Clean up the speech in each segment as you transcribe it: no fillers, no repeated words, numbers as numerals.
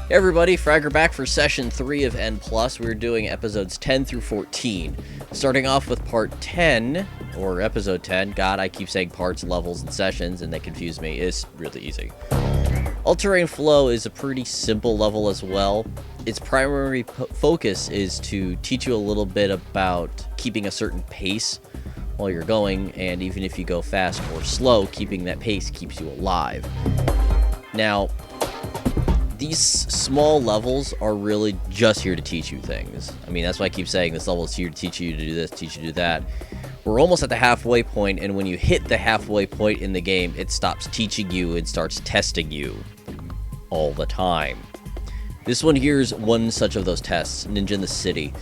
Hey everybody, Fragger back for session 3 of N+. We're doing episodes 10 through 14. Starting off with part 10, or episode 10. God, I keep saying parts, levels, and sessions, and they confuse me. It's really easy. All-Terrain Flow is a pretty simple level as well. Its primary focus is to teach you a little bit about keeping a certain pace while you're going, and even if you go fast or slow, keeping that pace keeps you alive. Now, these small levels are really just here to teach you things. I mean, that's why I keep saying this level is here to teach you to do this, teach you to do that. We're almost at the halfway point, and when you hit the halfway point in the game, it stops teaching you and starts testing you all the time. This one here is one such of those tests, Ninja in the City.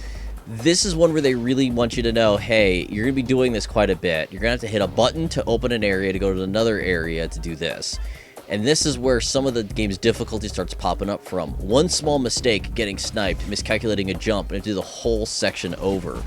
This is one where they really want you to know, hey, you're going to be doing this quite a bit. You're going to have to hit a button to open an area to go to another area to do this. And this is where some of the game's difficulty starts popping up from. One small mistake, getting sniped, miscalculating a jump, and do the whole section over.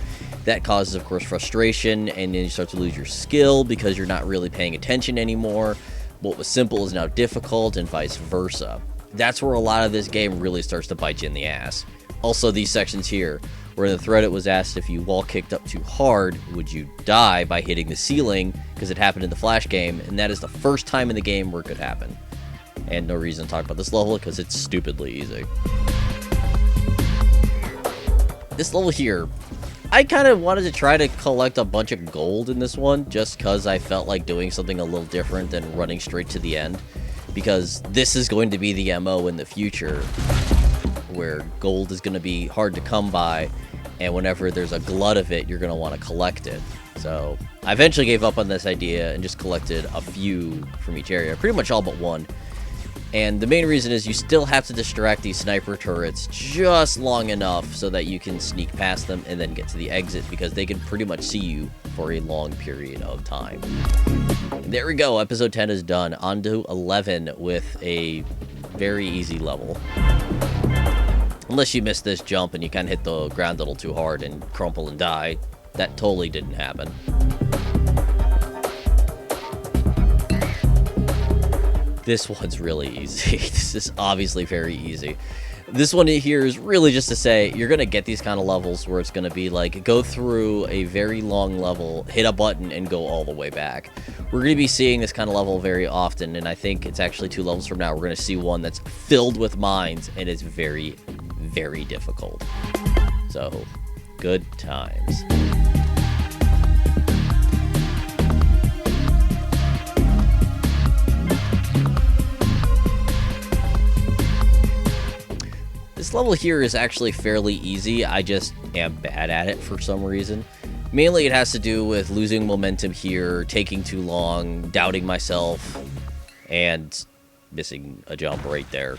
That causes, of course, frustration, and then you start to lose your skill because you're not really paying attention anymore. What was simple is now difficult, and vice versa. That's where a lot of this game really starts to bite you in the ass. Also, these sections here, where in the thread it was asked if you wall kicked up too hard, would you die by hitting the ceiling, because it happened in the Flash game, and that is the first time in the game where it could happen. And no reason to talk about this level, because it's stupidly easy. This level here, I kind of wanted to try to collect a bunch of gold in this one, just because I felt like doing something a little different than running straight to the end, because this is going to be the MO in the future, where gold is going to be hard to come by, and whenever there's a glut of it, you're going to want to collect it. So I eventually gave up on this idea and just collected a few from each area, pretty much all but one. And the main reason is you still have to distract these sniper turrets just long enough so that you can sneak past them and then get to the exit, because they can pretty much see you for a long period of time. And there we go, episode 10 is done. On to 11 with a very easy level. Unless you miss this jump and you kind of hit the ground a little too hard and crumple and die. That totally didn't happen. This one's really easy. This is obviously very easy. This one here is really just to say, you're going to get these kind of levels where it's going to be like, go through a very long level, hit a button, and go all the way back. We're going to be seeing this kind of level very often, and I think it's actually 2 levels from now. We're going to see one that's filled with mines, and it's very, very difficult. So, good times. This level here is actually fairly easy. I just am bad at it for some reason. Mainly it has to do with losing momentum here, taking too long, doubting myself, and missing a jump right there.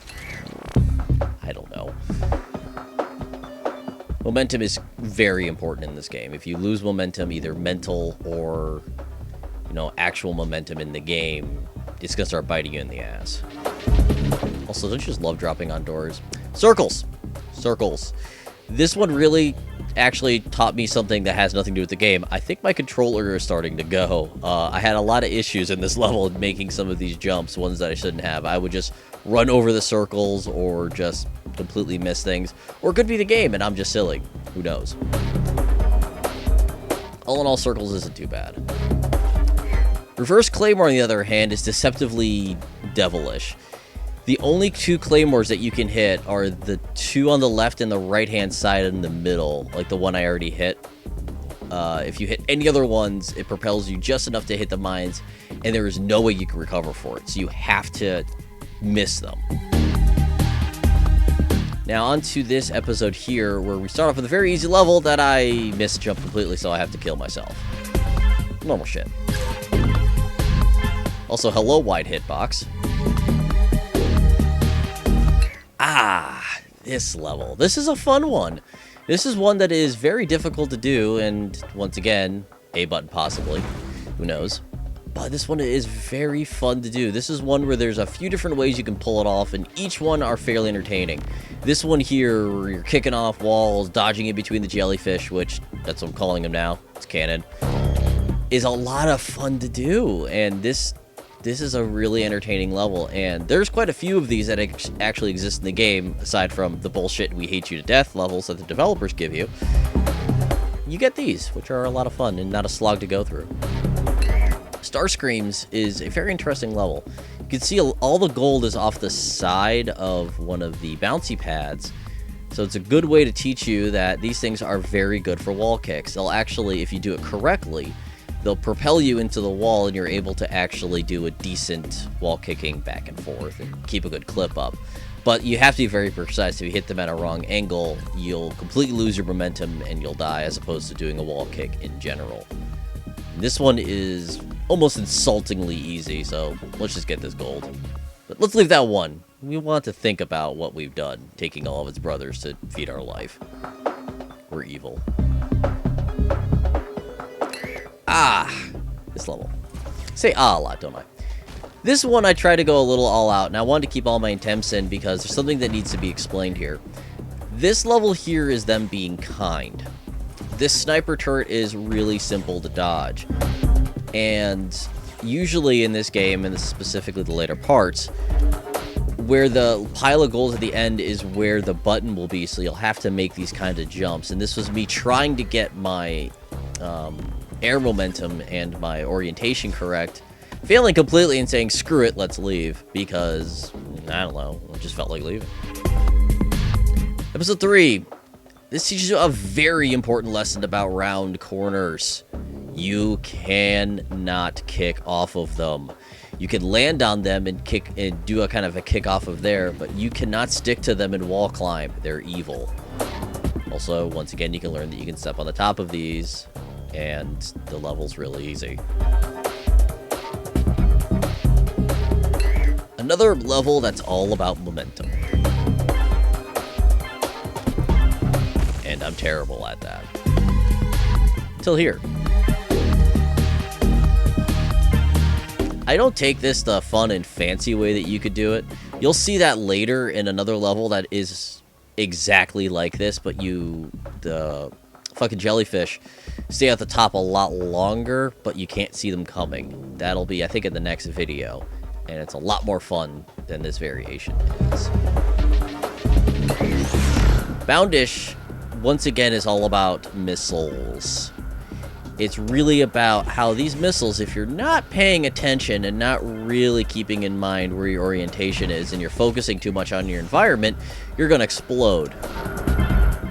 I don't know. Momentum is very important in this game. If you lose momentum, either mental or, actual momentum in the game, it's going to start biting you in the ass. Also, don't you just love dropping on doors? Circles! Circles. This one really actually taught me something that has nothing to do with the game. I think my controller is starting to go. I had a lot of issues in this level making some of these jumps, ones that I shouldn't have. I would just run over the circles or just completely miss things. Or it could be the game and I'm just silly. Who knows? All in all, circles isn't too bad. Reverse Claymore, on the other hand, is deceptively devilish. The only 2 claymores that you can hit are the 2 on the left and the right-hand side in the middle, like the one I already hit. If you hit any other ones, it propels you just enough to hit the mines, and there is no way you can recover for it, so you have to miss them. Now, on to this episode here, where we start off with a very easy level that I missed jump completely, so I have to kill myself. Normal shit. Also, hello, wide hitbox. This level. This is a fun one. This is one that is very difficult to do, and once again, A button possibly. Who knows? But this one is very fun to do. This is one where there's a few different ways you can pull it off, and each one are fairly entertaining. This one here, where you're kicking off walls, dodging in between the jellyfish, which, that's what I'm calling them now. It's canon. Is a lot of fun to do, and this this is a really entertaining level, and there's quite a few of these that actually exist in the game, aside from the bullshit we hate you to death levels that the developers give you. You get these, which are a lot of fun and not a slog to go through. Starscreams is a very interesting level. You can see all the gold is off the side of one of the bouncy pads, so it's a good way to teach you that these things are very good for wall kicks. They'll actually, if you do it correctly, they'll propel you into the wall and you're able to actually do a decent wall kicking back and forth and keep a good clip up. But you have to be very precise. If you hit them at a wrong angle, you'll completely lose your momentum and you'll die, as opposed to doing a wall kick in general. This one is almost insultingly easy, so let's just get this gold. But let's leave that one. We want to think about what we've done, taking all of its brothers to feed our life. We're evil. This level. I say a lot, don't I? This one I try to go a little all out, and I wanted to keep all my attempts in because there's something that needs to be explained here. This level here is them being kind. This sniper turret is really simple to dodge. And usually in this game, and this is specifically the later parts, where the pile of gold at the end is where the button will be, so you'll have to make these kind of jumps. And this was me trying to get my air momentum and my orientation correct, failing completely and saying, screw it, let's leave, because, I don't know, it just felt like leaving. Episode 3. This teaches you a very important lesson about round corners. You cannot kick off of them. You can land on them and kick and do a kind of a kick off of there, but you cannot stick to them and wall climb. They're evil. Also, once again, you can learn that you can step on the top of these, and the level's really easy. Another level that's all about momentum. And I'm terrible at that. Till here. I don't take this the fun and fancy way that you could do it. You'll see that later in another level that is exactly like this, but the fucking jellyfish stay at the top a lot longer, but you can't see them coming. That'll be, I think, in the next video. And it's a lot more fun than this variation is. Boundish, once again, is all about missiles. It's really about how these missiles, if you're not paying attention and not really keeping in mind where your orientation is, and you're focusing too much on your environment, you're going to explode.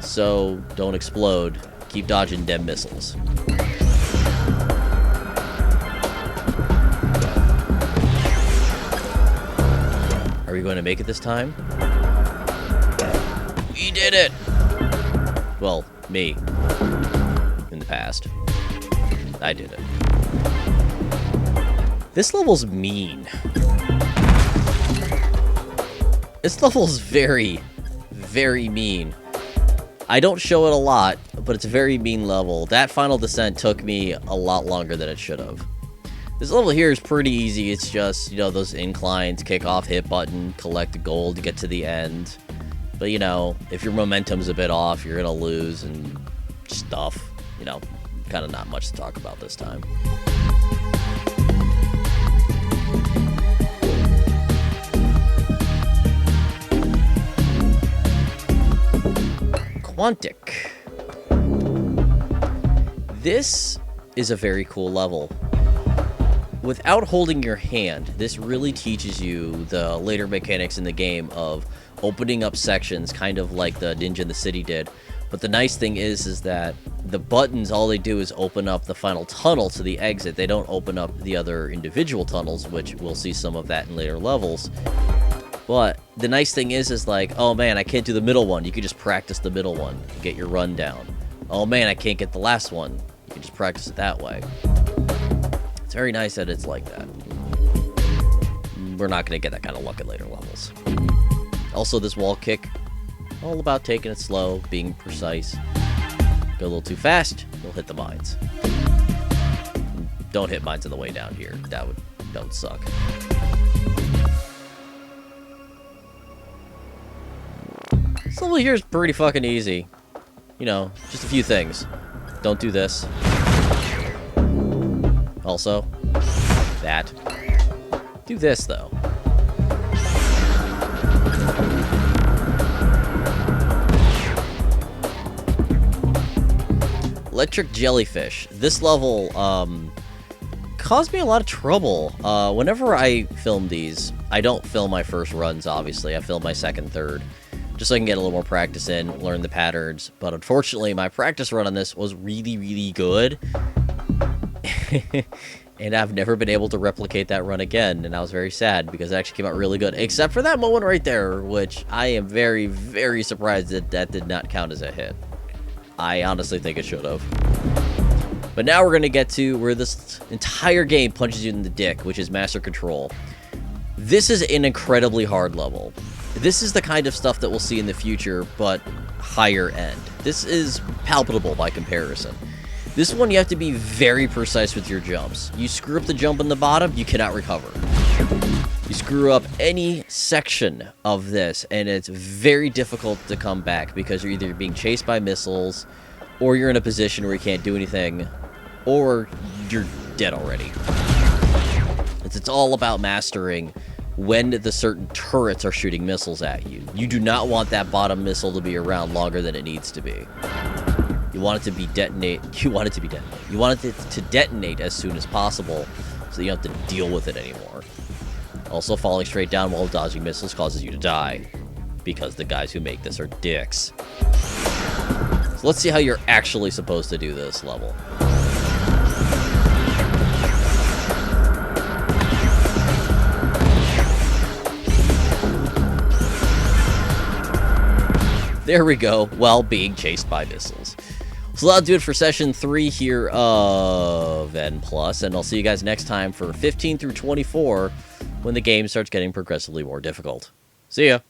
So don't explode. Keep dodging them missiles. Are we going to make it this time? We did it! Well, me. In the past. I did it. This level's mean. This level's very, very mean. I don't show it a lot, but it's a very mean level. That final descent took me a lot longer than it should have. This level here is pretty easy. It's just, you know, those inclines, kick off, hit button, collect gold to get to the end. But, you know, if your momentum's a bit off, you're gonna lose and stuff. You know, kind of not much to talk about this time. Quantic. This is a very cool level. Without holding your hand, this really teaches you the later mechanics in the game of opening up sections, kind of like the Ninja in the City did. But the nice thing is that the buttons, all they do is open up the final tunnel to the exit. They don't open up the other individual tunnels, which we'll see some of that in later levels. But the nice thing is like, oh man, I can't do the middle one. You can just practice the middle one and get your run down. Oh man, I can't get the last one. You can just practice it that way. It's very nice that it's like that. We're not going to get that kind of luck at later levels. Also, this wall kick, all about taking it slow, being precise. Go a little too fast, you'll hit the mines. Don't hit mines on the way down here. That would suck. This level here is pretty fucking easy. You know, just a few things. Don't do this. Also, that. Do this, though. Electric Jellyfish. This level, caused me a lot of trouble. Whenever I film these, I don't film my first runs, obviously. I film my second, third, just so I can get a little more practice in, learn the patterns. But unfortunately, my practice run on this was really, really good. And I've never been able to replicate that run again, and I was very sad because it actually came out really good. Except for that moment right there, which I am very, very surprised that that did not count as a hit. I honestly think it should have. But now we're going to get to where this entire game punches you in the dick, which is Master Control. This is an incredibly hard level. This is the kind of stuff that we'll see in the future, but higher end. This is palpable by comparison. This one, you have to be very precise with your jumps. You screw up the jump in the bottom, you cannot recover. You screw up any section of this, and it's very difficult to come back because you're either being chased by missiles, or you're in a position where you can't do anything, or you're dead already. It's all about mastering when the certain turrets are shooting missiles at you. You do not want that bottom missile to be around longer than it needs to be. You want it to be detonate. You want it to be detonate. You want it to detonate as soon as possible, so you don't have to deal with it anymore. Also, falling straight down while dodging missiles causes you to die, because the guys who make this are dicks. So let's see how you're actually supposed to do this level. There we go, while being chased by missiles. So that'll do it for session 3 here of N+, and I'll see you guys next time for 15 through 24, when the game starts getting progressively more difficult. See ya!